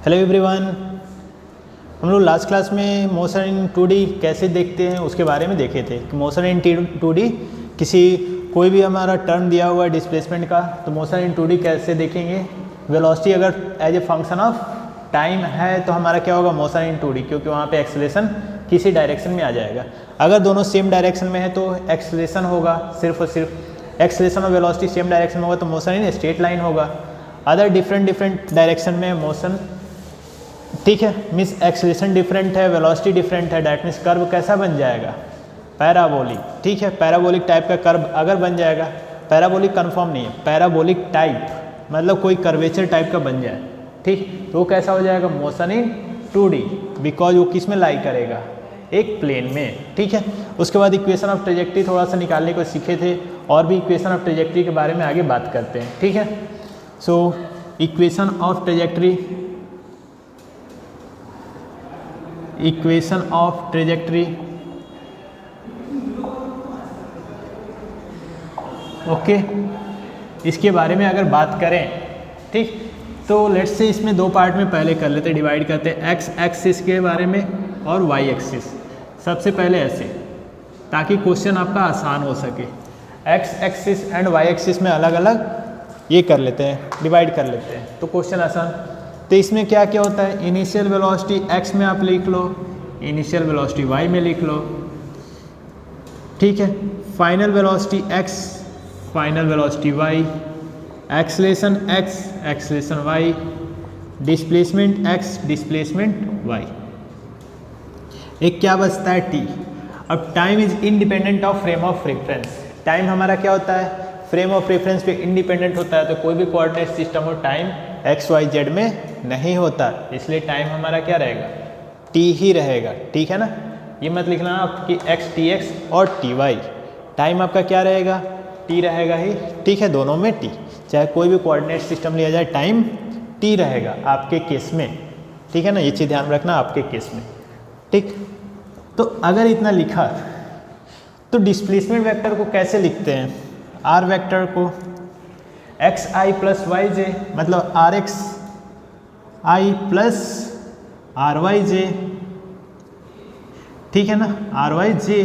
Hello everyone, हम लोग last class में मोशन इन 2D कैसे देखते हैं उसके बारे में देखे थे कि मोशन इन 2D कोई भी हमारा टर्म दिया हुआ है डिस्प्लेसमेंट का, तो मोशन इन 2D कैसे देखेंगे। वेलोसिटी अगर as a function of time है तो हमारा क्या होगा मोशन इन 2D, क्योंकि वहाँ पे एक्सेलरेशन किसी डायरेक्शन में आ जाएगा। अगर दोनों सेम डायरेक्शन में है तो एक्सेलरेशन होगा, सिर्फ और सिर्फ एक्सेलरेशन और वेलोसिटी सेम डायरेक्शन में होगा तो मोशन इन स्ट्रेट लाइन होगा। अदर डिफरेंट डायरेक्शन में मोशन, ठीक है, मीन्स एक्सेलरेशन डिफरेंट है, वेलोसिटी डिफरेंट है, डैट मीन्स कर्व कैसा बन जाएगा, पैराबोलिक। ठीक है, पैराबोलिक टाइप का कर्व अगर बन जाएगा, पैराबोलिक कन्फर्म नहीं है, पैराबोलिक टाइप मतलब कोई कर्वेचर टाइप का बन जाए, ठीक, तो वो कैसा हो जाएगा मोशन इन 2D, बिकॉज वो किस में लाई करेगा, एक प्लेन में। ठीक है, उसके बाद इक्वेशन ऑफ ट्रेजेक्ट्री थोड़ा सा निकालने को सीखे थे, और भी इक्वेशन ऑफ ट्रेजेक्ट्री के बारे में आगे बात करते हैं। ठीक है, so equation of trajectory, equation of trajectory, okay, इसके बारे में अगर बात करें, ठीक, तो लेट्स से इसमें दो पार्ट में पहले कर लेते, डिवाइड करते हैं एक्स एक्सिस के बारे में और वाई एक्सिस। सबसे पहले ऐसे, ताकि क्वेश्चन आपका आसान हो सके, x axis and y axis में अलग अलग ये कर लेते हैं, डिवाइड कर लेते हैं, तो क्वेश्चन आसान। तो इसमें क्या क्या होता है, इनिशियल वेलोसिटी एक्स में आप लिख लो, इनिशियल वेलोसिटी वाई में लिख लो, ठीक है, final velocity x, final velocity y, acceleration x, acceleration y, displacement x, displacement y. एक क्या बचता है टी। अब time is independent of frame of reference. Time हमारा क्या होता है, फ्रेम ऑफ रेफरेंस पे इंडिपेंडेंट होता है, तो कोई भी कोऑर्डिनेट सिस्टम और टाइम एक्स वाई जेड में नहीं होता, इसलिए टाइम हमारा क्या रहेगा, टी ही रहेगा। ठीक है ना, ये मत लिखना आपकी एक्स टी एक्स और टी वाई, टाइम आपका क्या रहेगा, टी रहेगा ही। ठीक है, दोनों में टी, चाहे कोई भी कोऑर्डिनेट सिस्टम लिया जाए टाइम टी रहेगा आपके केस में। ठीक है ना, ये चीज़ ध्यान रखना आपके केस में। ठीक, तो अगर इतना लिखा तो डिस्प्लेसमेंट वेक्टर को कैसे लिखते हैं, आर वेक्टर को X I plus Y J, मतलब R x I plus R Y J, ठीक है ना, आर वाई जे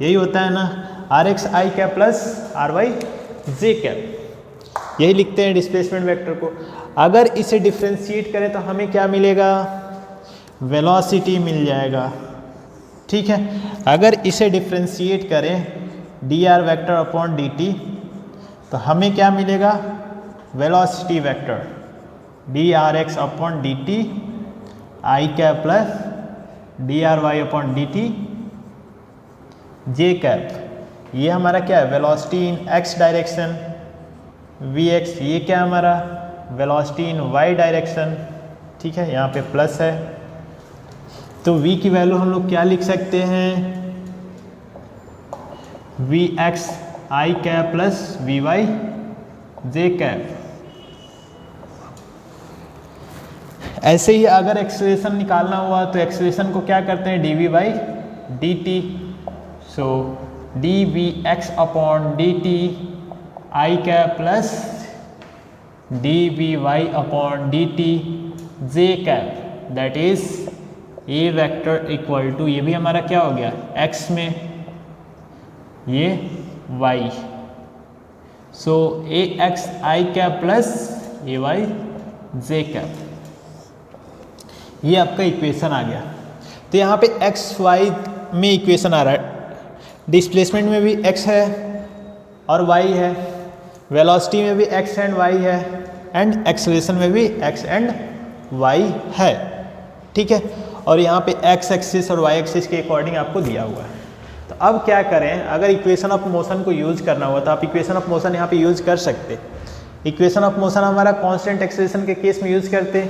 यही होता है ना, r x i cap plus R Y j cap, यही लिखते हैं डिस्प्लेसमेंट वेक्टर को। अगर इसे डिफ्रेंशिएट करें तो हमें क्या मिलेगा, वेलोसिटी मिल जाएगा। ठीक है, अगर इसे डिफ्रेंशिएट करें d r vector upon d t तो हमें क्या मिलेगा, velocity vector d r x upon d t i cap plus d r y upon d t j cap. ये हमारा क्या है, velocity in x direction, v x, ये क्या हमारा वेलोसिटी इन वाई डायरेक्शन। ठीक है, यहाँ पे प्लस है, तो v की वैल्यू हम लोग क्या लिख सकते हैं, v x i cap plus v y j cap. ऐसे ही अगर एक्सेलरेशन निकालना हुआ तो एक्सेलरेशन को क्या करते हैं, d v by d t, so d v x upon d t i cap plus d v y upon d t j cap, that is a vector equal to, ये भी हमारा क्या हो गया x में, ये y, so A x i cap plus a Y j cap, ये आपका इक्वेशन आ गया। तो यहाँ पे x y में इक्वेशन आ रहा है, डिस्प्लेसमेंट में भी x है और y है, वेलोसिटी में भी x एंड y है, एंड एक्सेलरेशन में भी x एंड y है। ठीक है, और यहाँ पे x एक्सिस और y एक्सिस के अकॉर्डिंग आपको दिया हुआ है। तो अब क्या करें, अगर इक्वेशन ऑफ मोशन को यूज करना हुआ तो आप इक्वेशन ऑफ मोशन यहाँ पे यूज कर सकते। इक्वेशन ऑफ मोशन हमारा कांस्टेंट एक्सेलरेशन के केस में यूज करते,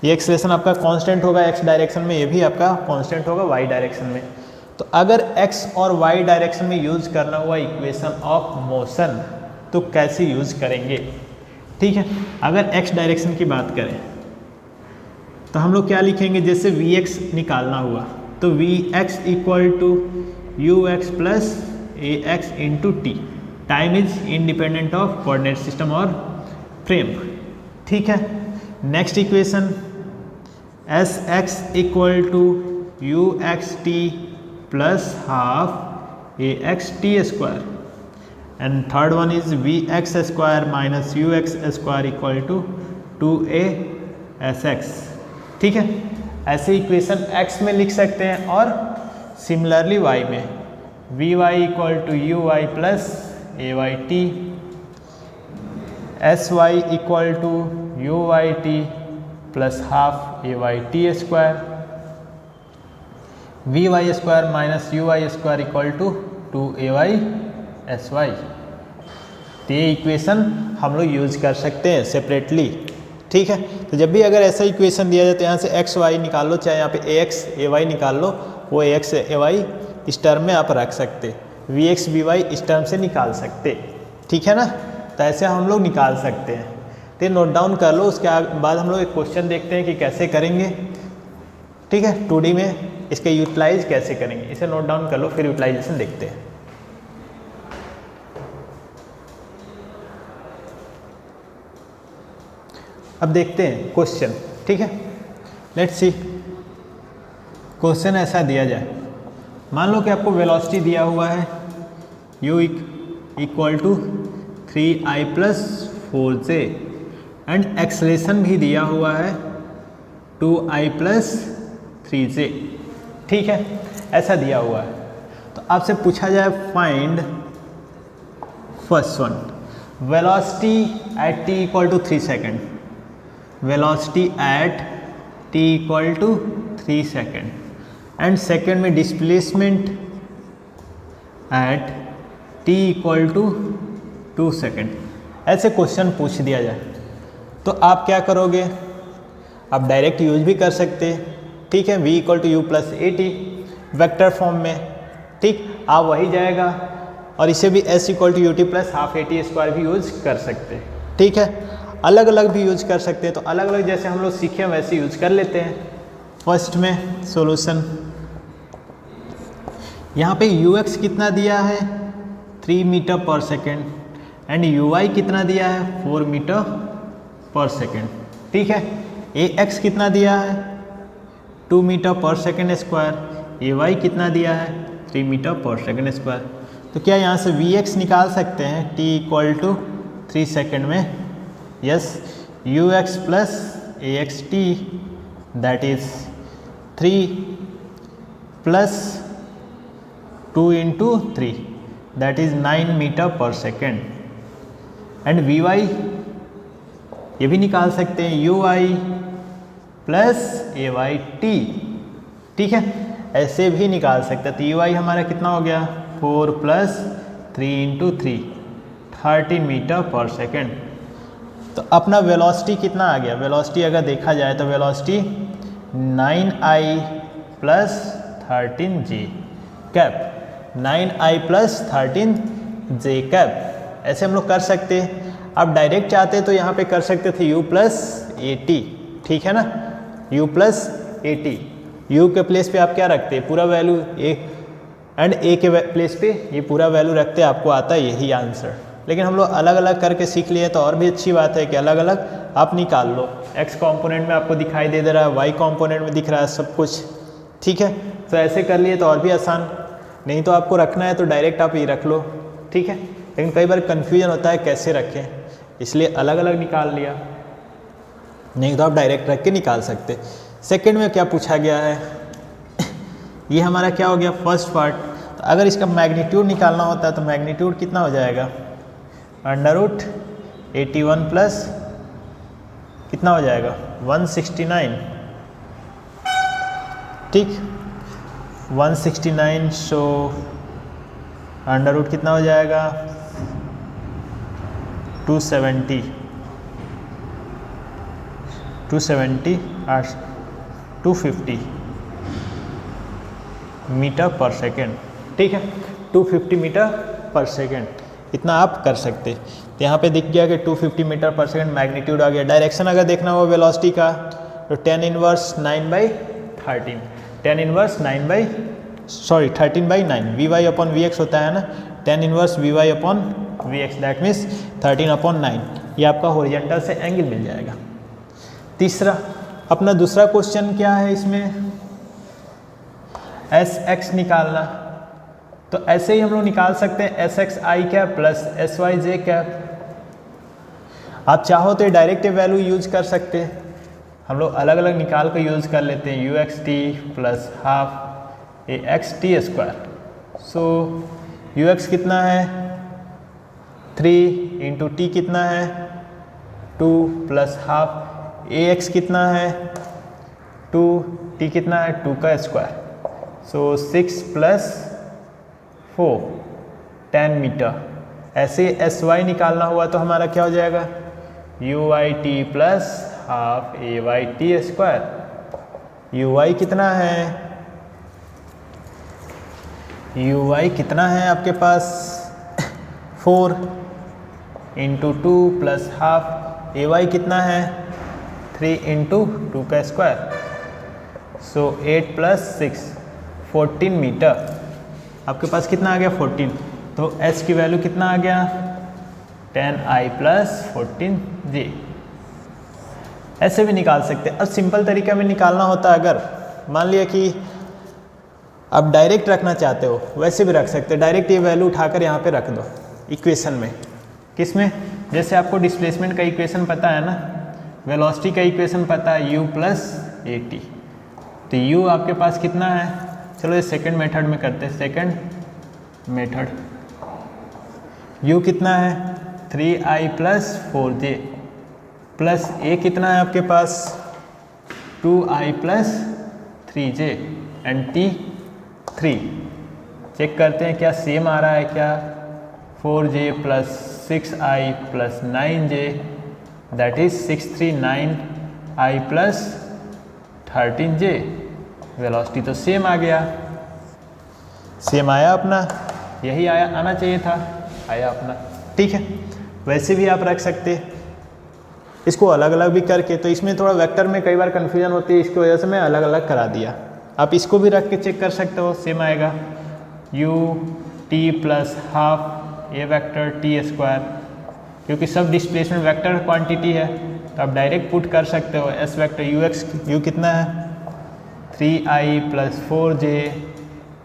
ये एक्सेलरेशन आपका कांस्टेंट होगा x डायरेक्शन में, ये भी आपका कांस्टेंट होगा y डायरेक्शन में। तो अगर x और y डायरेक्शन में यूज करना हुआ इक्वेशन ऑफ मोशन तो कैसे यूज करेंगे। ठीक है, अगर x डायरेक्शन की बात करें तो हम लोग क्या लिखेंगे, जैसे वी एक्स निकालना हुआ तो v x equal to you x plus a x into t, time is independent of coordinate system और फ्रेम। ठीक है, next equation s x equal to you x t plus half a x t square and third one is v x square minus u x square equal to 2a s x. ठीक है, ऐसे equation x में लिख सकते हैं और similarly y में v y equal to u y plus a y t, s y equal to u y t plus half a y t square, v y square minus u y square equal to 2ay s y. तो ये equation हम लोग use कर सकते हैं separately. ठीक है, तो जब भी अगर ऐसा इक्वेशन दिया जाए तो यहाँ से एक्स वाई निकाल लो, चाहे यहाँ पे ए एक्स ए वाई निकाल लो, वो ए एक्स ए वाई इस टर्म में आप रख सकते, वी एक्स वी वाई इस टर्म से निकाल सकते। ठीक है ना, तो ऐसे हम लोग निकाल सकते हैं। तो नोट डाउन कर लो, उसके बाद हम लोग एक क्वेश्चन देखते हैं कि कैसे करेंगे। ठीक है, 2D में इसके यूटिलाइज कैसे करेंगे, इसे नोट डाउन कर लो, फिर यूटिलाइजेशन देखते हैं। अब देखते हैं क्वेश्चन। ठीक है, लेट्स सी। क्वेश्चन ऐसा दिया जाए, मान लो कि आपको वेलोसिटी दिया हुआ है u equal to 3i plus 4j and acceleration भी दिया हुआ है 2i प्लस 3j। ठीक है, ऐसा दिया हुआ है। तो आपसे पूछा जाए find first one, velocity at t equal to 3 second, velocity at t equal to 3 second and second में displacement at t equal to 2 second. ऐसे क्वेश्चन पूछ दिया जाए तो आप क्या करोगे, आप डायरेक्ट यूज भी कर सकते। ठीक है, v equal to u plus a t vector form में। ठीक, आप वही जाएगा और इसे भी s equal to u t plus half a t square भी यूज कर सकते। ठीक है, अलग अलग भी यूज कर सकते हैं, तो अलग अलग जैसे हम लोग सीखे वैसे यूज कर लेते हैं। फर्स्ट में सॉल्यूशन, यहाँ पे ux कितना दिया है 3 metre per second and uy कितना दिया है 4 मीटर पर सेकेंड। ठीक है, ax कितना दिया है 2 metre per second square, ay कितना दिया है 3 मीटर पर सेकेंड स्क्वायर। तो क्या यहाँ से vx निकाल सकते हैं t इक्वल टू 3 सेकेंड में, yes, ux plus ax t that is 3 plus 2 into 3 that is 9 metre per second and vy ये भी निकाल सकते हैं uy प्लस ay t। ठीक है, ऐसे भी निकाल सकते हैं। तो uy हमारा कितना हो गया 4 plus 3 into 3 13 metre per second. तो अपना वेलोसिटी कितना आ गया, वेलोसिटी अगर देखा जाए तो velocity 9i plus 13j cap, 9i plus 13j cap. ऐसे हम लोग कर सकते हैं। आप डायरेक्ट चाहते तो यहाँ पे कर सकते थे u प्लस ए टी। ठीक है ना, u plus a T, u के प्लेस पे आप क्या रखते हैं पूरा वैल्यू a एंड a के प्लेस पे ये पूरा वैल्यू रखते, आपको आता है यही आंसर। लेकिन हम लोग अलग अलग करके सीख लिए तो और भी अच्छी बात है कि अलग अलग आप निकाल लो। x कंपोनेंट में आपको दिखाई दे रहा है, y कंपोनेंट में दिख रहा है सब कुछ। ठीक है, तो ऐसे कर लिए तो और भी आसान, नहीं तो आपको रखना है तो डायरेक्ट आप ये रख लो। ठीक है, लेकिन कई बार कन्फ्यूजन होता है कैसे रखें, इसलिए अलग अलग निकाल लिया, नहीं तो आप डायरेक्ट रख के निकाल सकते। सेकेंड में क्या पूछा गया है ये हमारा क्या हो गया फर्स्ट पार्ट। तो अगर इसका मैग्नीट्यूड निकालना होता है तो मैग्नीट्यूड कितना हो जाएगा अंडर रूट 81 प्लस कितना हो जाएगा 169। ठीक, 169 सो अंडर रूट कितना हो जाएगा 270 और 250 मीटर पर सेकेंड। ठीक है, 250 मीटर पर सेकेंड इतना आप कर सकते। तो यहाँ पे दिख गया कि 250 मीटर पर सेकेंड मैग्नीट्यूड आ गया। डायरेक्शन अगर देखना हो वेलोसिटी का तो 10 inverse 9/13, 10 inverse 13/9 v upon v x होता है ना, 10 inverse v y upon v x that means 13/9। ये आपका हॉरिजॉन्टल से एंगल मिल जाएगा। तीसरा अपना दूसरा क्वेश्चन क्या है इसमें, एस एक्स निकालना। तो ऐसे ही हम लोग निकाल सकते हैं S x i cap plus S Y j cap. आप चाहो तो डायरेक्ट वैल्यू यूज कर सकते हैं, हम लोग अलग अलग निकाल कर यूज कर लेते हैं, you x t plus half a x t square. So you x कितना है 3 इंटू टी कितना है 2 प्लस हाफ ए एक्स कितना है 2 टी कितना है 2 का स्क्वायर। सो 6 प्लस 4 10 मीटर। ऐसे एस वाई निकालना हुआ तो हमारा क्या हो जाएगा u y t plus half a y t square. U y कितना है, यू वाई कितना है आपके पास 4 into 2 plus half a y कितना है 3 इंटू 2 का स्क्वायर। सो 8 प्लस 6 14 मीटर। आपके पास कितना आ गया 14, तो एस की वैल्यू कितना आ गया 10i प्लस 14j। ऐसे भी निकाल सकते हैं। अब सिंपल तरीका में निकालना होता अगर मान लिया कि आप डायरेक्ट रखना चाहते हो वैसे भी रख सकते हैं। डायरेक्ट ये वैल्यू उठाकर यहाँ पे रख दो इक्वेशन में। किस में, जैसे आपको डिस्प्लेसमेंट का इक्वेशन पता है ना, वेलोसिटी का इक्वेशन पता है u प्लस ए टी। तो u आपके पास कितना है, चलो ये सेकंड मेथड में करते हैं। सेकंड मेथड u कितना है 3i plus 4j plus a कितना है आपके पास 2i plus 3j and t 3। Check करते हैं क्या सेम आ रहा है क्या, 4j plus 6i plus 9j that is 639i plus 13j। Velocity तो सेम आ गया, सेम आया अपना, यही आना चाहिए था, आया अपना। ठीक है, वैसे भी आप रख सकते, इसको अलग अलग भी करके। तो इसमें थोड़ा वेक्टर में कई बार कन्फ्यूजन होती है, इसकी वजह से मैं अलग अलग करा दिया। आप इसको भी रख के चेक कर सकते हो, सेम आएगा u t प्लस हाफ ए वेक्टर टी स्क्वायर, क्योंकि सब डिस्प्लेसमेंट वेक्टर क्वांटिटी है तो आप डायरेक्ट पुट कर सकते हो। S vector you x you कितना है 3i प्लस 4j,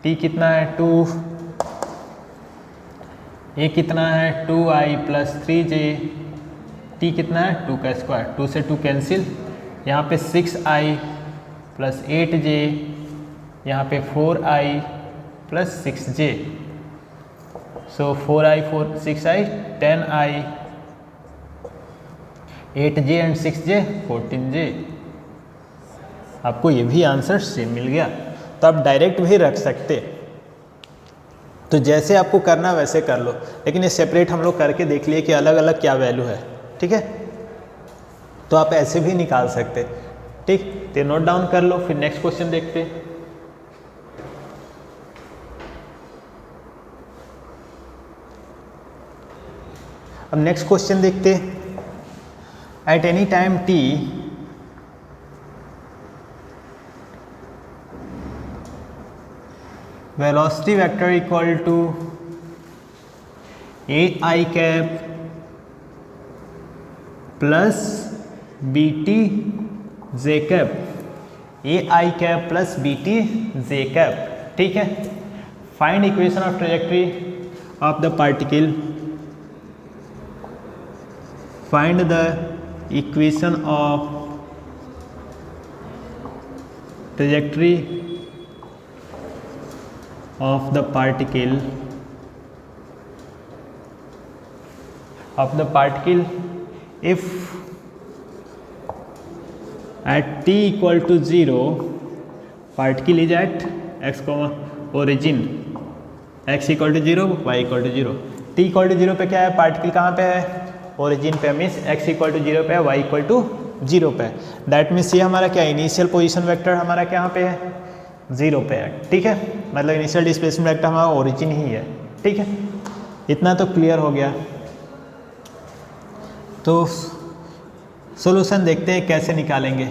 t कितना है 2, a कितना है 2i प्लस 3j, t कितना है 2 का स्क्वायर, 2 से 2 कैंसिल, यहाँ पे 6i प्लस 8j, यहाँ पे 4i plus 6j। So 4i 6i 10i 8j and 6j 14j। आपको ये भी आंसर सेम मिल गया। तो आप डायरेक्ट भी रख सकते, तो जैसे आपको करना वैसे कर लो, लेकिन ये सेपरेट हम लोग करके देख लिए कि अलग अलग क्या वैल्यू है। ठीक है, तो आप ऐसे भी निकाल सकते। ठीक, तो नोट डाउन कर लो, फिर नेक्स्ट क्वेश्चन देखते। अब नेक्स्ट क्वेश्चन देखते। At any time t velocity vector equal to ai cap plus bt j cap, ai cap plus bt j cap। ठीक है, find equation of trajectory of the particle, find the equation of trajectory of the particle if at t equal to 0 particle is at x comma origin, x equal to 0 y equal to 0। t equal to 0 पे क्या है, particle कहाँ पे है origin पे, means x equal to 0 पे है, y equal to 0 पे है। दैट मीन्स ये हमारा क्या इनिशियल पोजीशन वेक्टर हमारा क्या पे है 0 पे है। ठीक है, मतलब इनिशियल डिस्प्लेसमेंट वेक्टर हमारा ओरिजिन ही है। ठीक है, इतना तो क्लियर हो गया। तो सॉल्यूशन देखते हैं कैसे निकालेंगे।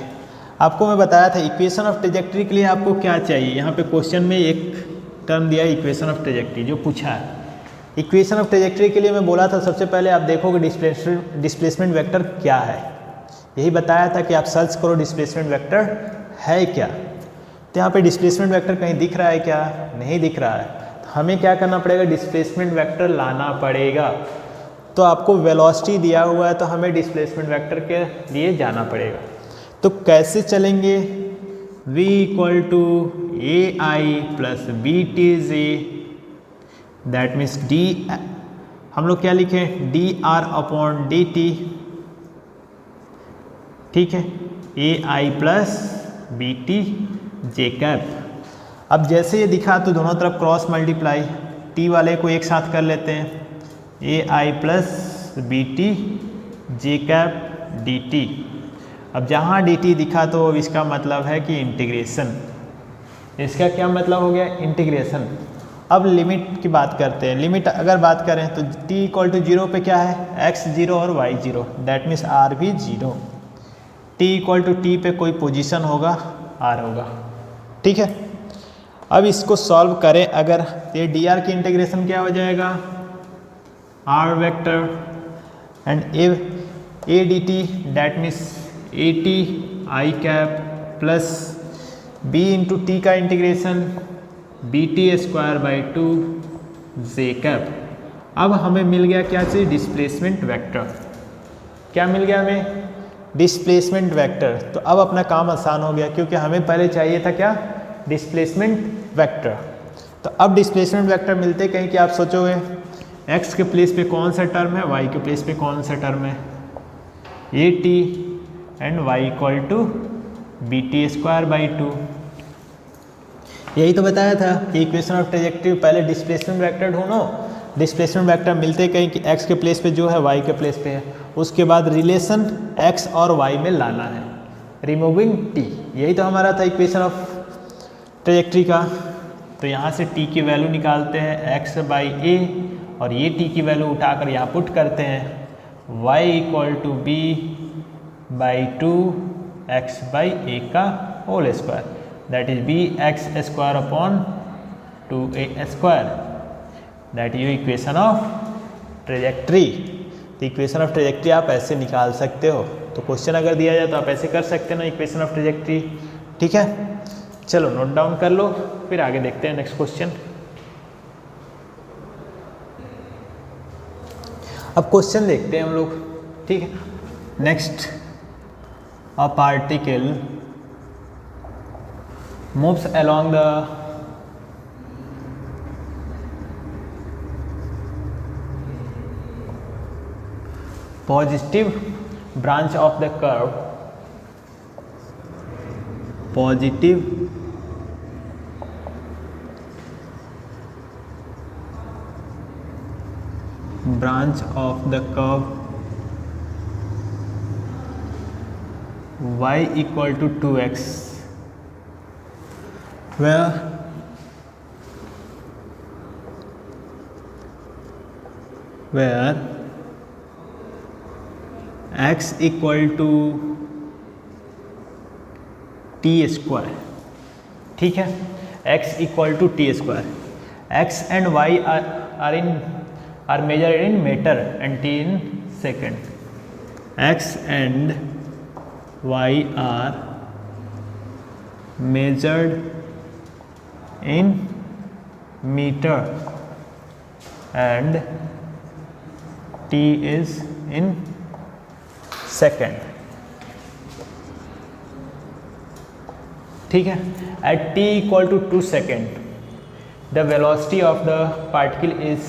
आपको मैं बताया था इक्वेशन ऑफ ट्रेजेक्ट्री के लिए आपको क्या चाहिए। यहाँ पे क्वेश्चन में एक टर्म दिया है इक्वेशन ऑफ ट्रेजेक्ट्री जो पूछा है। इक्वेशन ऑफ ट्रेजेक्ट्री के लिए मैं बोला था सबसे पहले आप देखोगे डिस्प्लेसमेंट वेक्टर क्या है। यही बताया था कि आप सर्च करो डिस्प्लेसमेंट वेक्टर है क्या। तो यहाँ पे डिस्प्लेसमेंट वेक्टर कहीं दिख रहा है क्या? नहीं दिख रहा है। तो हमें क्या करना पड़ेगा? डिस्प्लेसमेंट वेक्टर लाना पड़ेगा। तो आपको वेलोसिटी दिया हुआ है तो हमें डिस्प्लेसमेंट वेक्टर के लिए जाना पड़ेगा। तो कैसे चलेंगे? v equal to a i plus b t जी, दैट मीन्स डी, हम लोग क्या लिखें? D r upon d t, ठीक है, a i plus b t j cap. अब जैसे ये दिखा तो दोनों तरफ क्रॉस मल्टीप्लाई, टी वाले को एक साथ कर लेते हैं, ए i plus b t j cap D T. अब जहाँ डी टी दिखा तो इसका मतलब है कि इंटीग्रेशन। इसका क्या मतलब हो गया? इंटीग्रेशन। अब लिमिट की बात करते हैं। लिमिट अगर बात करें तो t इक्वल टू 0 पे क्या है? x 0 और y 0, दैट मीन्स r भी 0। t इक्वल टू t पे कोई पोजीशन होगा, r होगा, ठीक है। अब इसको सॉल्व करें अगर, ये dr की इंटीग्रेशन क्या हो जाएगा? r vector and a dt, that means a t i cap plus b into T का integration B T square by 2 J cap. अब हमें मिल गया क्या चीज़? Displacement vector. क्या मिल गया हमें? Displacement vector. तो अब अपना काम आसान हो गया क्योंकि हमें पहले चाहिए था क्या? Displacement vector. तो अब डिस्प्लेसमेंट वेक्टर मिलते कहीं कि आप सोचोगे x के प्लेस पे कौन सा टर्म है, y के प्लेस पे कौन सा टर्म है? A t and y equal to b T square by 2। यही तो बताया था कि इक्वेशन ऑफ ट्रेजेक्टरी पहले डिस्प्लेसमेंट वेक्टर ढूंढो, डिस्प्लेसमेंट वेक्टर मिलते कहीं कि x के प्लेस पे जो है y के प्लेस पे है, उसके बाद रिलेशन x और y में लाना है, रिमूविंग t। यही तो हमारा था इक्वेशन ऑफ ट्रेजेक्टरी का। तो यहाँ से t की वैल्यू निकालते हैं x बाई ए, और ये t की वैल्यू उठाकर यहाँ पुट करते हैं, y equal to B by 2 x by A का whole square, that is bx square upon 2a square, that is equation of trajectory। तो इक्वेशन ऑफ ट्रेजेक्टरी आप ऐसे निकाल सकते हो। तो क्वेश्चन अगर दिया जाए तो आप ऐसे कर सकते हो ना इक्वेशन ऑफ ट्रेजेक्टरी, ठीक है। चलो नोट डाउन कर लो, फिर आगे देखते हैं नेक्स्ट क्वेश्चन। अब क्वेश्चन देखते हैं हम लोग, ठीक है। Next, a particle moves along the positive branch of the curve, positive branch of the curve y equal to 2x, where x equal to t square, ठीक है। x equal to t square, x एंड y are measured in meter and t in second, x and y are measured in meter and t is in second, ठीक है। at t equal to 2 second the velocity of the particle is,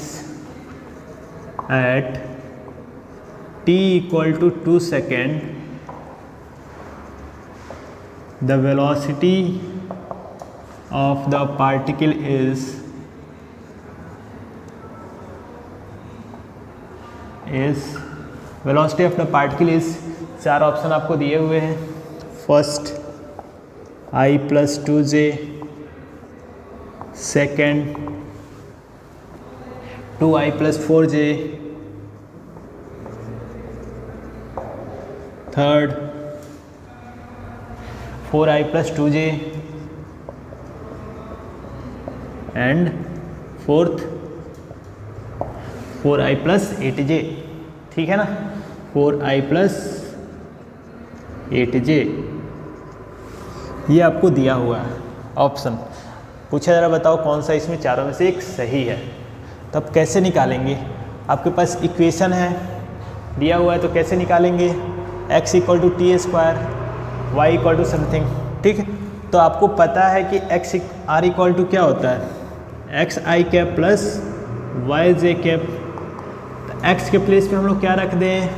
at t equal to 2 second the velocity of the particle is velocity of the particle is, चार option आपको दिए हुए हैं। First i plus 2j, second 2i plus 4j, third 4i plus 2j and fourth 4i plus 8j, ठीक है ना। 4i plus 8j, ये आपको दिया हुआ है ऑप्शन। पूछा जरा बताओ कौन सा इसमें चारों में से एक सही है। तो अब कैसे निकालेंगे, आपके पास इक्वेशन है दिया हुआ है तो कैसे निकालेंगे, x equal to t square, y equal to something, ठीक है। तो आपको पता है कि x r इक्वल टू क्या होता है, x i cap plus Y j cap. x के प्लेस पे हम लोग क्या रख दें,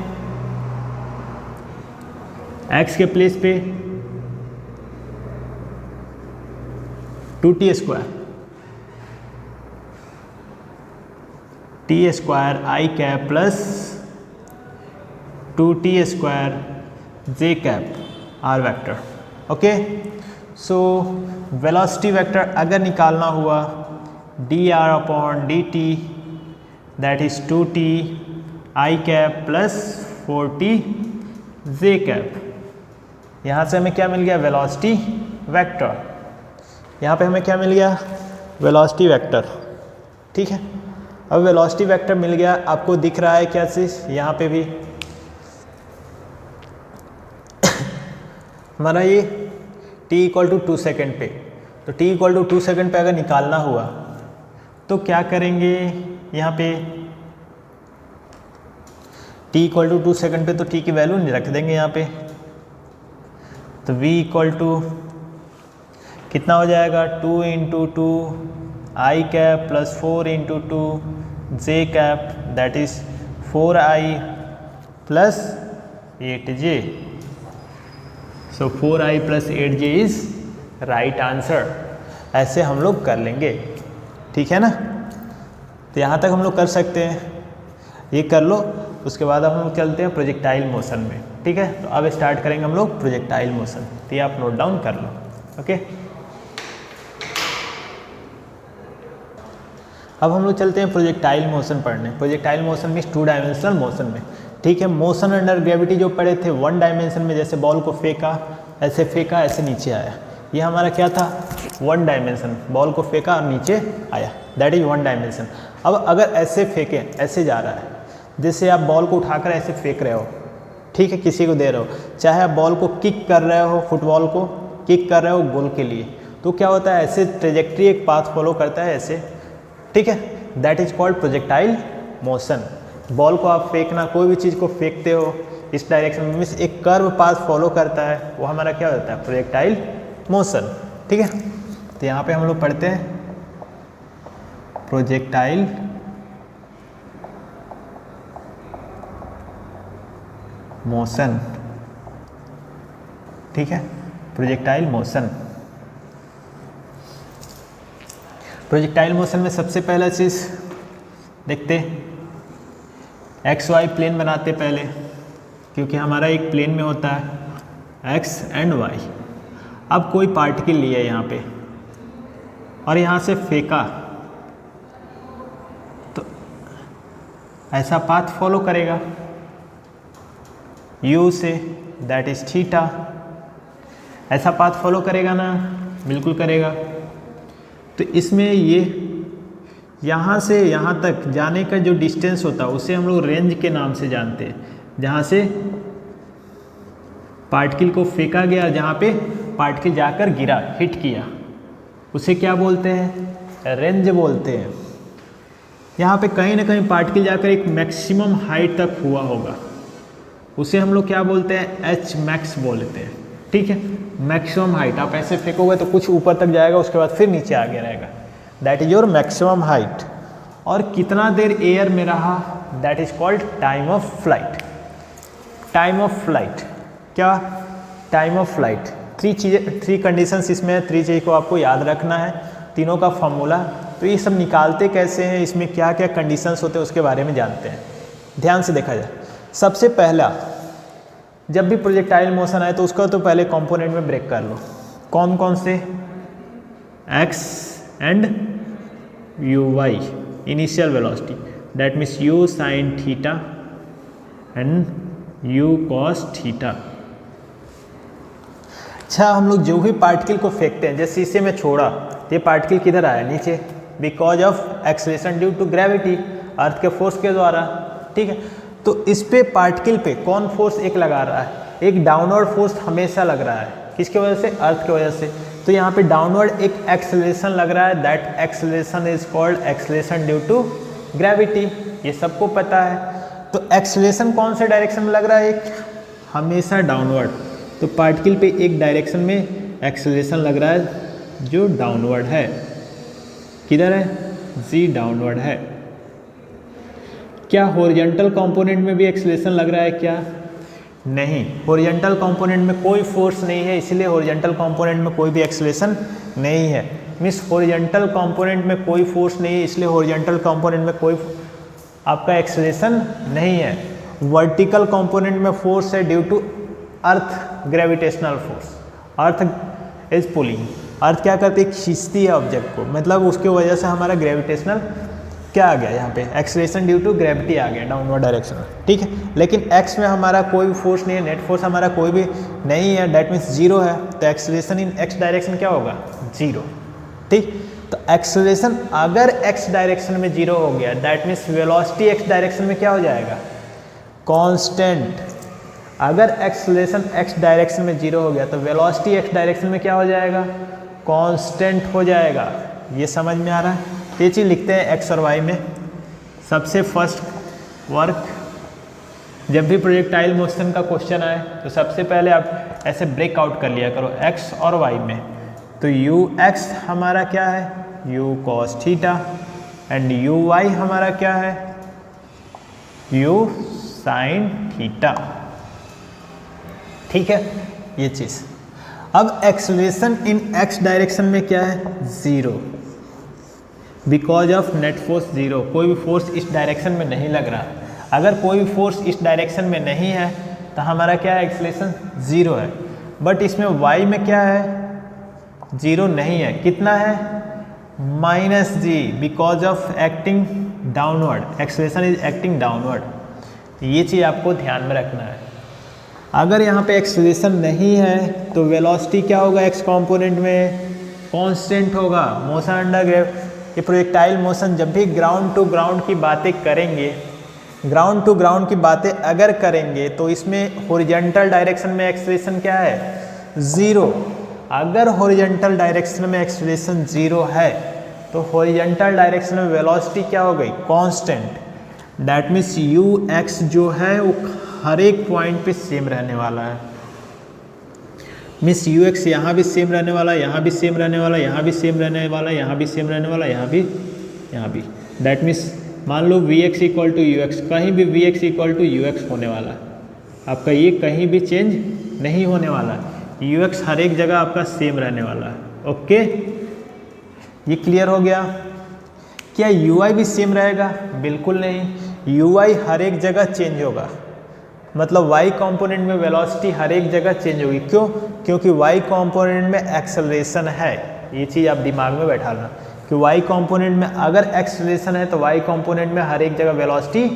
x के प्लेस पे 2t square, t square i cap plus 2t square j cap r vector. Okay, so velocity vector अगर निकालना हुआ d r upon d t that is 2t i cap plus 4t j cap. यहाँ से हमें क्या मिल गया, velocity vector. यहाँ पे हमें क्या मिल गया, वेलोसिटी वेक्टर, ठीक है। अब वेलोसिटी वेक्टर मिल गया, आपको दिख रहा है क्या चीज़, यहाँ पे भी हमारा ये t इक्वल टू 2 सेकेंड पे, तो t इक्वल टू 2 सेकेंड पे अगर निकालना हुआ तो क्या करेंगे, यहाँ पे t इक्वल टू 2 सेकेंड पे तो t की वैल्यू नहीं रख देंगे यहाँ पे, तो v इक्वल टू कितना हो जाएगा, 2 into 2 I cap plus 4 into 2 J cap that is 4i plus 8j। So 4i plus 8j is right answer. ऐसे हम लोग कर लेंगे, ठीक है ना। तो यहाँ तक हम लोग कर सकते हैं, ये कर लो। उसके बाद अब हम लोग चलते हैं प्रोजेक्टाइल मोशन में, ठीक है। तो अब स्टार्ट करेंगे हम लोग प्रोजेक्टाइल मोशन, तो ये आप नोट डाउन कर लो। ओके, अब हम लोग चलते हैं प्रोजेक्टाइल मोशन पढ़ने। प्रोजेक्टाइल मोशन में 2 डायमेंशनल मोशन में, ठीक है। मोशन अंडर ग्रेविटी जो पढ़े थे 1 डायमेंशन में, जैसे बॉल को फेंका ऐसे नीचे आया, ये हमारा क्या था 1 डायमेंशन, बॉल को फेंका और नीचे आया, दैट इज 1 डायमेंशन। अब अगर ऐसे फेंके, ऐसे जा रहा है, जैसे आप बॉल को उठाकर ऐसे फेंक रहे हो, ठीक है, किसी को दे रहे हो, चाहे आप बॉल को किक कर रहे हो, फुटबॉल को किक कर रहे हो गोल के लिए, तो क्या होता है ऐसे ट्रेजेक्ट्री एक पाथ फॉलो करता है ऐसे, ठीक है, that is called projectile motion. Ball को आप फेंकना, कोई भी चीज़ को फेंकते हो इस डायरेक्शन में, मीन्स एक कर्व पाथ फॉलो करता है, वो हमारा क्या होता है प्रोजेक्टाइल मोशन, ठीक है। तो यहाँ पे हम लोग पढ़ते हैं प्रोजेक्टाइल मोशन, ठीक है, प्रोजेक्टाइल मोशन। प्रोजेक्टाइल मोशन में सबसे पहला चीज़ देखते, एक्स वाई प्लेन बनाते पहले, क्योंकि हमारा एक प्लेन में होता है एक्स एंड वाई। अब कोई पार्टिकल लिया यहाँ पे और यहाँ से फेंका, तो ऐसा पाथ फॉलो करेगा u से, दैट इज थीटा। ऐसा पाथ फॉलो करेगा ना, बिल्कुल करेगा। तो इसमें ये यहाँ से यहाँ तक जाने का जो डिस्टेंस होता है उसे हम लोग रेंज के नाम से जानते हैं। जहाँ से पार्टिकल को फेंका गया, जहाँ पे पार्टिकल जाकर गिरा, हिट किया, उसे क्या बोलते हैं, रेंज बोलते हैं। यहाँ पे कहीं ना कहीं पार्टिकल जाकर एक मैक्सिमम हाइट तक हुआ होगा, उसे हम लोग क्या बोलते हैं, एच मैक्स बोलते हैं, ठीक है। मैक्सिमम हाइट, आप ऐसे फेंकोगे तो कुछ ऊपर तक जाएगा, उसके बाद फिर नीचे आगे रहेगा, that is your maximum height. और कितना देर एयर में रहा, that is called time of flight. Time of flight क्या, टाइम ऑफ फ्लाइट। 3 कंडीशंस इसमें है, 3 चीज़ को आपको याद रखना है, तीनों का फॉर्मूला। तो ये सब निकालते कैसे हैं, इसमें क्या क्या कंडीशंस होते हैं उसके बारे में जानते हैं। ध्यान से देखा जाए, सबसे पहला जब भी प्रोजेक्टाइल मोशन आए तो उसका तो पहले कंपोनेंट में ब्रेक कर लो। कौन कौन से, x and u y, initial velocity, that means u sine theta and u cos theta. अच्छा, हम लोग जो भी पार्टिकल को फेंकते हैं, जैसे इसे मैं छोड़ा, ये पार्टिकल किधर आया, नीचे, because of acceleration due to gravity, earth के फोर्स के द्वारा, ठीक है। तो इस पे पार्टिकल पे कौन फोर्स एक लगा रहा है, एक डाउनवर्ड फोर्स हमेशा लग रहा है, किसकी वजह से? अर्थ की वजह से। तो यहाँ पे डाउनवर्ड एक एक्सेलरेशन लग रहा है, that acceleration is called acceleration due to gravity, ये सबको पता है। तो एक्सेलरेशन कौन से डायरेक्शन में लग रहा है? एक हमेशा डाउनवर्ड। तो पार्टिकल पे एक डायरेक्शन में एक्सेलरेशन लग रहा है जो डाउनवर्ड है, किधर है? जी डाउनवर्ड है। क्या हॉरिजॉन्टल कंपोनेंट में भी एक्सेलरेशन लग रहा है क्या? नहीं, हॉरिजॉन्टल कंपोनेंट में कोई फोर्स नहीं है, इसलिए हॉरिजॉन्टल कंपोनेंट में कोई भी एक्सेलरेशन नहीं है। मीन्स हॉरिजॉन्टल कंपोनेंट में कोई फोर्स नहीं है, इसलिए हॉरिजॉन्टल कंपोनेंट में कोई आपका एक्सेलरेशन नहीं है। वर्टिकल कंपोनेंट में फोर्स है due to earth gravitational force. Earth is pulling, earth क्या करती है? खींचती है ऑब्जेक्ट को, मतलब उसकी वजह से हमारा ग्रेविटेशनल क्या आ गया यहाँ पे? एक्सेलरेशन ड्यू टू ग्रेविटी आ गया डाउनवर्ड डायरेक्शन में, ठीक है। लेकिन एक्स में हमारा कोई भी फोर्स नहीं है, नेट फोर्स हमारा कोई भी नहीं है, डेट मीन्स जीरो है। तो एक्सेलरेशन इन एक्स डायरेक्शन क्या होगा? जीरो, ठीक। तो एक्सेलरेशन अगर एक्स डायरेक्शन में जीरो हो गया, that means velocity x direction में क्या हो जाएगा? कांस्टेंट। अगर एक्सेलरेशन एक्स डायरेक्शन में जीरो हो गया तो वेलोसिटी एक्स डायरेक्शन में क्या हो जाएगा? कांस्टेंट हो जाएगा। ये समझ में आ रहा है? ये चीज़ लिखते हैं एक्स और वाई में। सबसे फर्स्ट वर्क, जब भी प्रोजेक्टाइल मोशन का क्वेश्चन आए तो सबसे पहले आप ऐसे ब्रेकआउट कर लिया करो एक्स और वाई में। तो यू एक्स हमारा क्या है? U cos theta, and u y हमारा क्या है? यू साइन थीटा, ठीक है। ये चीज़। अब एक्सेलरेशन इन एक्स डायरेक्शन में क्या है? Zero, because of net force zero. कोई भी फोर्स इस डायरेक्शन में नहीं लग रहा। अगर कोई भी फोर्स इस डायरेक्शन में नहीं है तो हमारा क्या है? एक्सेलरेशन जीरो है। बट इसमें वाई में क्या है? जीरो नहीं है। कितना है? Minus g, because of acting downward. Acceleration is acting downward. ये चीज़ आपको ध्यान में रखना है। अगर यहाँ पे एक्सेलरेशन नहीं है तो वेलोसिटी क्या होगा? एक्स कंपोनेंट में कांस्टेंट होगा। मोशन अंडर ये प्रोजेक्टाइल मोशन जब भी ग्राउंड टू ग्राउंड की बातें करेंगे, ग्राउंड टू ग्राउंड की बातें अगर करेंगे तो इसमें हॉरिजॉन्टल डायरेक्शन में एक्सेलरेशन क्या है? ज़ीरो। अगर हॉरिजॉन्टल डायरेक्शन में एक्सेलरेशन ज़ीरो है तो हॉरिजॉन्टल डायरेक्शन में वेलोसिटी क्या हो गई? Constant. That means you x जो है वो हर एक पॉइंट पे सेम रहने वाला है। मीन्स यू एक्स यहाँ भी सेम रहने वाला, यहाँ भी सेम रहने वाला, यहाँ भी सेम रहने वाला, यहाँ भी सेम रहने वाला, यहाँ भी। दैट मीन्स मान लो V x equal to you X, कहीं भी V x equal to you X होने वाला है आपका, ये कहीं भी चेंज नहीं होने वाला। यू एक्स हर एक जगह आपका सेम रहने वाला है। ओके, ये क्लियर हो गया। क्या यू आई भी सेम रहेगा? बिल्कुल नहीं, यू आई हर एक जगह चेंज होगा। मतलब y कंपोनेंट में वेलोसिटी हर एक जगह चेंज होगी। क्यों? क्योंकि y कंपोनेंट में एक्सेलरेशन है। ये चीज़ आप दिमाग में बैठा लेना कि y कंपोनेंट में अगर एक्सेलरेशन है तो y कंपोनेंट में हर एक जगह वेलोसिटी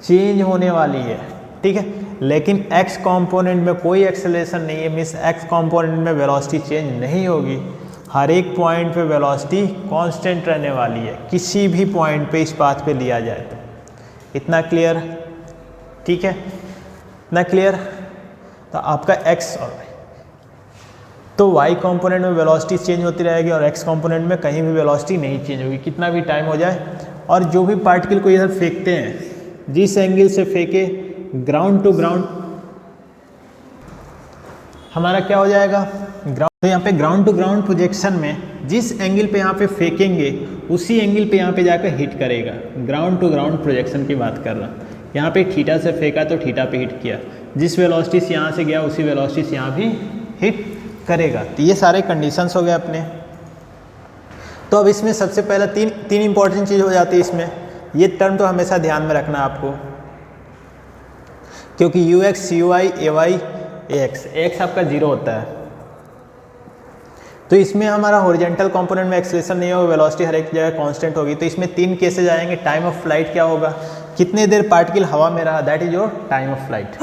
चेंज होने वाली है, ठीक है। लेकिन x कंपोनेंट में कोई एक्सेलरेशन नहीं है, मीन्स x कंपोनेंट में वेलोसिटी चेंज नहीं होगी। हर एक पॉइंट पे वेलोसिटी कांस्टेंट रहने वाली है, किसी भी पॉइंट पे इस बात पे लिया जाए तो। इतना क्लियर? ठीक है, ना क्लियर? तो आपका x और y, तो y कंपोनेंट में वेलोसिटी चेंज होती रहेगी और x कंपोनेंट में कहीं भी वेलोसिटी नहीं चेंज होगी, कितना भी टाइम हो जाए। और जो भी पार्टिकल को इधर फेंकते हैं, जिस एंगल से फेंके ग्राउंड टू ग्राउंड, हमारा क्या हो जाएगा? ग्राउंड। तो यहाँ पे ग्राउंड टू ग्राउंड प्रोजेक्शन में जिस एंगल पे यहाँ पे फेंकेंगे उसी एंगल पे यहाँ पे जाकर हिट करेगा। ग्राउंड टू ग्राउंड प्रोजेक्शन की बात कर रहा। यहाँ पे थीटा से फेंका तो थीटा पे हिट किया, जिस वेलोसिटी से यहाँ से गया उसी वेलोसिटी से यहाँ भी हिट करेगा। तो ये सारे कंडीशंस हो गए अपने। तो अब इसमें सबसे पहला तीन इंपॉर्टेंट चीज़ हो जाती है इसमें। ये टर्म तो हमेशा ध्यान में रखना आपको, क्योंकि u x u i a y a x आपका जीरो होता है। तो इसमें हमारा हॉरिजॉन्टल कंपोनेंट में एक्सेलरेशन नहीं होगा, वेलोसिटी हर एक जगह कांस्टेंट होगी। तो इसमें तीन केसेज आएंगे। टाइम ऑफ फ्लाइट क्या होगा? कितने देर पार्टिकल हवा में रहा, that is your time of flight.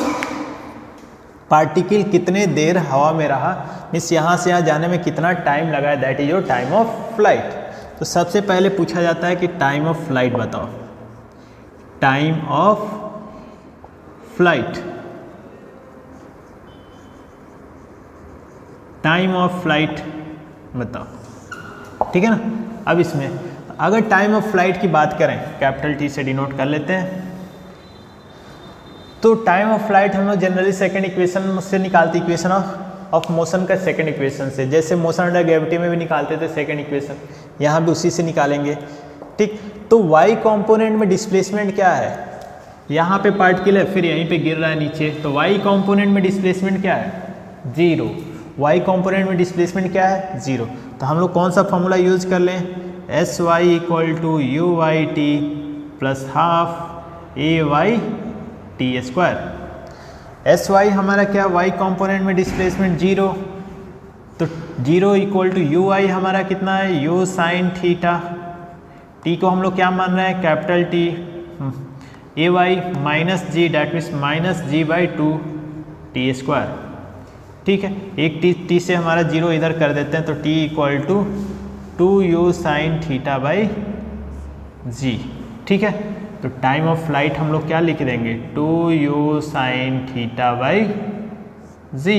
Particle कितने देर हवा में रहा, मीन्स यहाँ से यहाँ जाने में कितना टाइम लगा है, that is your time of flight. तो सबसे पहले पूछा जाता है कि टाइम ऑफ फ्लाइट बताओ। Time of flight time of flight बताओ, ठीक है ना। अब इसमें अगर टाइम ऑफ फ्लाइट की बात करें, कैपिटल टी से डिनोट कर लेते हैं, तो टाइम ऑफ फ्लाइट हम लोग जनरली सेकंड इक्वेशन से निकालते, इक्वेशन ऑफ मोशन का सेकंड इक्वेशन से, जैसे मोशन अंडर ग्रेविटी में भी निकालते थे सेकंड इक्वेशन, यहाँ भी उसी से निकालेंगे, ठीक। तो y कंपोनेंट में डिस्प्लेसमेंट क्या है, यहाँ पे पार्टिकल है, फिर यहीं पे गिर रहा है नीचे, तो y कंपोनेंट में डिस्प्लेसमेंट क्या है, 0। y कंपोनेंट में डिस्प्लेसमेंट क्या है, 0। तो हम लोग कौन सा फॉर्मूला यूज कर लें, s y equal to u y t plus half a y t square. S y हमारा क्या, y कंपोनेंट में डिस्प्लेसमेंट 0, तो 0 इक्वल टू यू वाई हमारा कितना है, यू साइन थीटा, टी को हम लोग क्या मान रहे हैं, capital t, a y minus g, that means minus g by 2 t square, ठीक है। एक टी से हमारा 0 इधर कर देते हैं, तो T equal to 2u sine theta by G, ठीक है। तो टाइम ऑफ फ्लाइट हम लोग क्या लिख देंगे, 2u साइन थीटा बाई जी,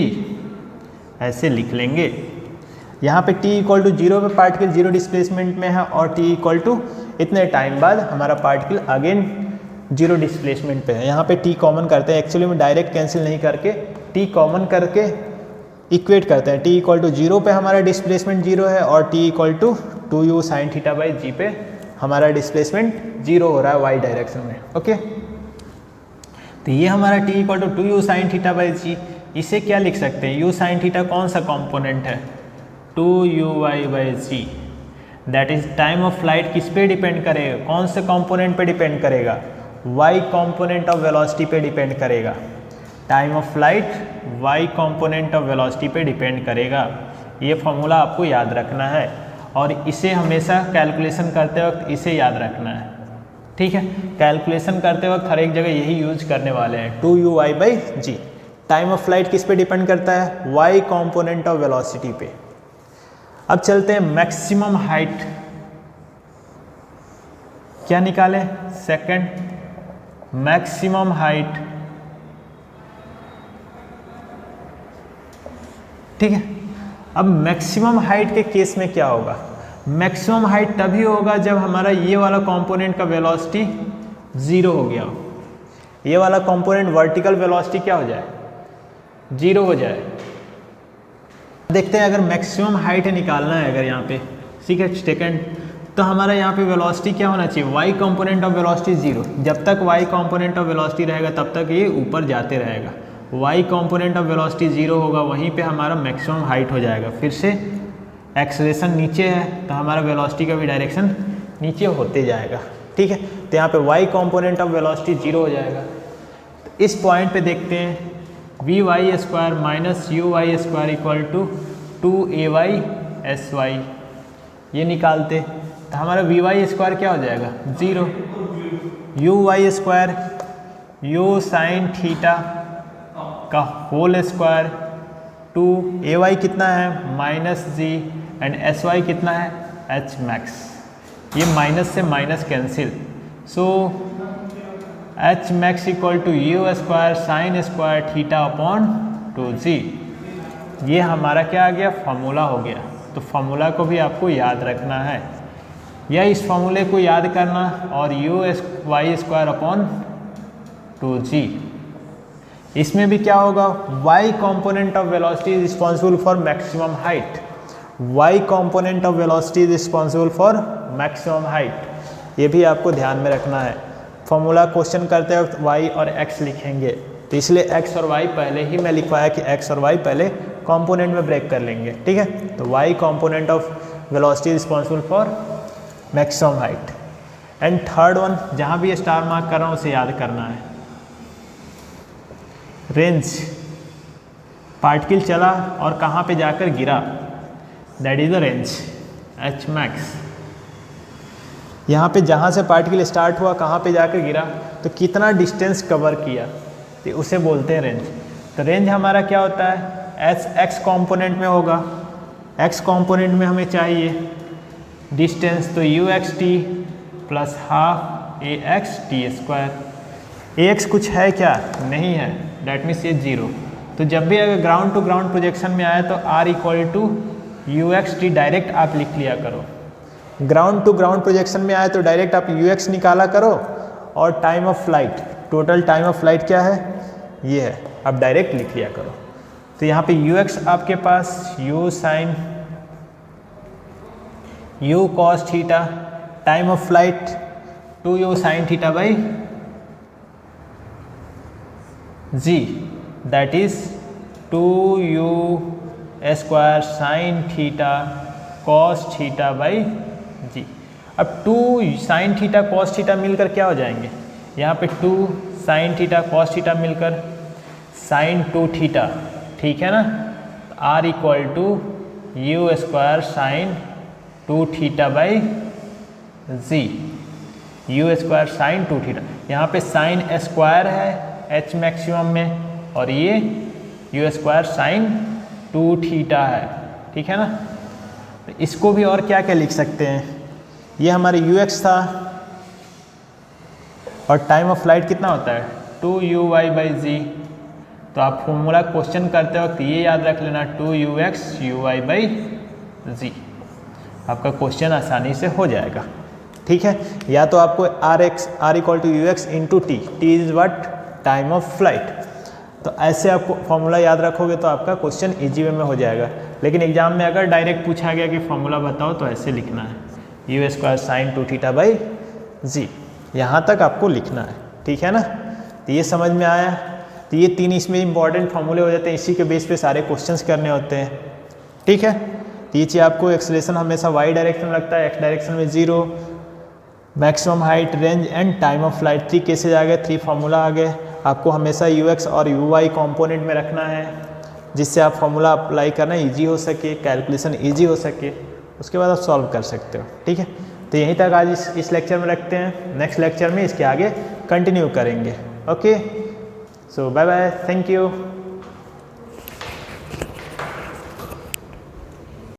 ऐसे लिख लेंगे। यहाँ पे t इक्वल टू 0 पे पार्टिकल 0 डिस्प्लेसमेंट में है, और t इक्वल टू इतने टाइम बाद हमारा पार्टिकल अगेन 0 डिस्प्लेसमेंट पे है। यहाँ पे t कॉमन करते हैं, एक्चुअली में डायरेक्ट कैंसिल नहीं करके t कॉमन करके इक्वेट करते हैं। t इक्वल टू 0 पे हमारा डिस्प्लेसमेंट 0 है, और t equal to 2u sine theta by G पे हमारा डिस्प्लेसमेंट 0 हो रहा है y डायरेक्शन में, ओके। तो ये हमारा t equal to 2u sine theta by G, इसे क्या लिख सकते हैं, u साइन थीटा कौन सा कॉम्पोनेंट है, 2u by g, that is time of flight किस पे डिपेंड करेगा, कौन से कंपोनेंट पे डिपेंड करेगा, y कंपोनेंट ऑफ वेलोसिटी पे डिपेंड करेगा। Time of flight y component of velocity पे डिपेंड करेगा। ये फॉर्मूला आपको याद रखना है, और इसे हमेशा कैलकुलेशन करते वक्त इसे याद रखना है, ठीक है। कैलकुलेशन करते वक्त हर एक जगह यही यूज करने वाले हैं, 2u by g. Time of flight किस पे डिपेंड करता है, y कंपोनेंट ऑफ वेलोसिटी पे। अब चलते हैं मैक्सिमम हाइट, क्या निकाले, सेकंड मैक्सिमम हाइट, ठीक है। अब मैक्सिमम हाइट के केस में क्या होगा, मैक्सिमम हाइट तभी होगा जब हमारा ये वाला कंपोनेंट का वेलोसिटी 0 हो गया हो, ये वाला कंपोनेंट वर्टिकल वेलोसिटी क्या हो जाए, 0 हो जाए। देखते हैं अगर मैक्सिमम हाइट निकालना है, अगर यहाँ पे, ठीक है, सेकंड, तो हमारा यहाँ पे वेलोसिटी क्या होना चाहिए, y कंपोनेंट ऑफ वेलोसिटी 0। जब तक y कंपोनेंट ऑफ वेलोसिटी रहेगा तब तक ये ऊपर जाते रहेगा, y कंपोनेंट ऑफ वेलोसिटी 0 होगा, वहीं पे हमारा मैक्सिमम हाइट हो जाएगा। फिर से एक्सेलरेशन नीचे है, तो हमारा वेलोसिटी का भी डायरेक्शन नीचे होते जाएगा, ठीक है। तो यहाँ पे y कंपोनेंट ऑफ वेलोसिटी 0 हो जाएगा। तो इस पॉइंट पे देखते हैं v y square minus u y square equal to 2ay s y, ये निकालते, तो हमारा वी वाई स्क्वायर क्या हो जाएगा, 0, u y square u sine theta का होल स्क्वायर 2ay कितना है minus g, and s y कितना है एच मैक्स, ये माइनस से minus cancel, so h max equal to u square sine square theta upon 2g। ये हमारा क्या आ गया, फॉर्मूला हो गया। तो फॉर्मूला को भी आपको याद रखना है, या इस फॉर्मूले को याद करना, और u y square upon 2g। इसमें भी क्या होगा, y component of velocity is responsible for maximum height, y component of velocity is responsible for maximum height, ये भी आपको ध्यान में रखना है। फॉर्मूला क्वेश्चन करते वक्त y और x लिखेंगे, तो इसलिए x और y पहले ही मैं लिखवाया कि x और y पहले कंपोनेंट में ब्रेक कर लेंगे, ठीक है। तो y component of velocity responsible for maximum height. And third one, जहाँ भी स्टार मार्क कर रहा हूँ उसे याद करना है, रेंज, पार्टिकल चला और कहाँ पे जाकर गिरा, that is the range, H max. यहाँ पे जहाँ से पार्टिकल स्टार्ट हुआ कहाँ पे जाकर गिरा, तो कितना डिस्टेंस कवर किया, तो उसे बोलते हैं रेंज। तो रेंज हमारा क्या होता है, एक्स कंपोनेंट में होगा, एक्स कंपोनेंट में हमें चाहिए डिस्टेंस, तो you x t plus half a x t square. A x कुछ है क्या, नहीं है, डैट मीन्स ये 0, तो जब भी अगर ग्राउंड टू ग्राउंड प्रोजेक्शन में आया तो r equal to you x t direct आप लिख लिया करो। ग्राउंड टू ग्राउंड प्रोजेक्शन में आए तो डायरेक्ट आप यू एक्स निकाला करो और time of flight, total time of flight क्या है, ये है, आप डायरेक्ट लिख लिया करो। तो यहाँ पे यू एक्स आपके पास u sine u cos theta, time of flight 2u sine theta by g, that is 2u square sine theta cos theta by g. अब 2 साइन थीटा कॉस थीटा मिलकर क्या हो जाएंगे, यहाँ पे 2 साइन थीटा कॉस थीटा मिलकर sine 2 theta, ठीक है ना। R equal to u square sine 2 theta by g, u square sine 2 theta, यहाँ पे साइन स्क्वायर है एच मैक्सिमम में और ये यू स्क्वायर साइन 2 थीटा है, ठीक है ना। तो इसको भी और क्या क्या लिख सकते हैं, ये हमारे यू एक्स था और टाइम ऑफ फ्लाइट कितना होता है 2u(y) बाई जी। तो आप फॉर्मूला क्वेश्चन करते वक्त ये याद रख लेना 2ux u(y) बाई जी, आपका क्वेश्चन आसानी से हो जाएगा, ठीक है। या तो आपको r equal to you x into t, t is what, time of flight. तो ऐसे आपको फॉर्मूला याद रखोगे तो आपका क्वेश्चन इजी वे में हो जाएगा। लेकिन एग्जाम में अगर डायरेक्ट पूछा गया कि फॉर्मूला बताओ तो ऐसे लिखना है u square sine 2 theta by g, यहाँ तक आपको लिखना है, ठीक है ना। तो ये समझ में आया। तो ये 3 इसमें इंपॉर्टेंट फॉर्मूले हो जाते हैं, इसी के बेस पे सारे क्वेश्चंस करने होते हैं, ठीक है। तो ये चीज़ आपको एक्सेलरेशन हमेशा वाई डायरेक्शन में लगता है, एक्स डायरेक्शन में 0, maximum height, range and time of flight 3 cases आ गए, 3 फार्मूला आ गए। आपको हमेशा यू एक्स और यू वाई कॉम्पोनेंट में रखना है जिससे आप फार्मूला अप्लाई करना ईजी हो सके, कैलकुलेशन ईजी हो सके, उसके बाद आप सॉल्व कर सकते हो, ठीक है। तो यहीं तक आज इस लेक्चर में रखते हैं, नेक्स्ट लेक्चर में इसके आगे कंटिन्यू करेंगे। Okay, so bye bye, thank you.